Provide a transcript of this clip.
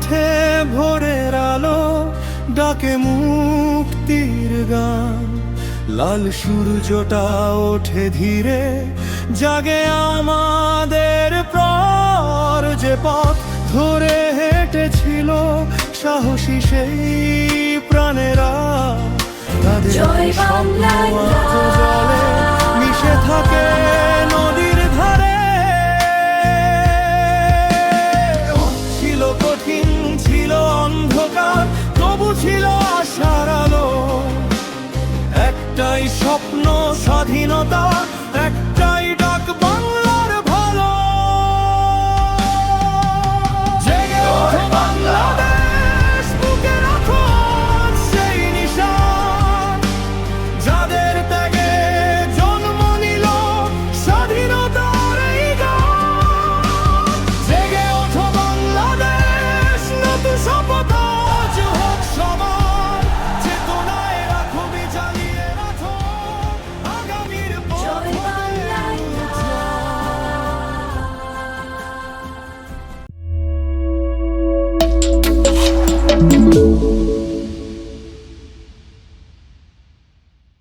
মাঠে ভোরের আলো ডাকে মুক্তির গান, লাল সূর্যটা ওঠে ধীরে, জাগে আমাদের প্রাণ। যে পথ ধরে হেঁটেছিল সাহসী সেই প্রাণেরা, তাদের স্বপ্ন আজও জলে মিশে থাকে নদীর ধারে। ছিল কঠিন, ছিল অন্ধকার, তবু ছিল আশার আলো। একটাই স্বপ্ন, স্বাধীনতা।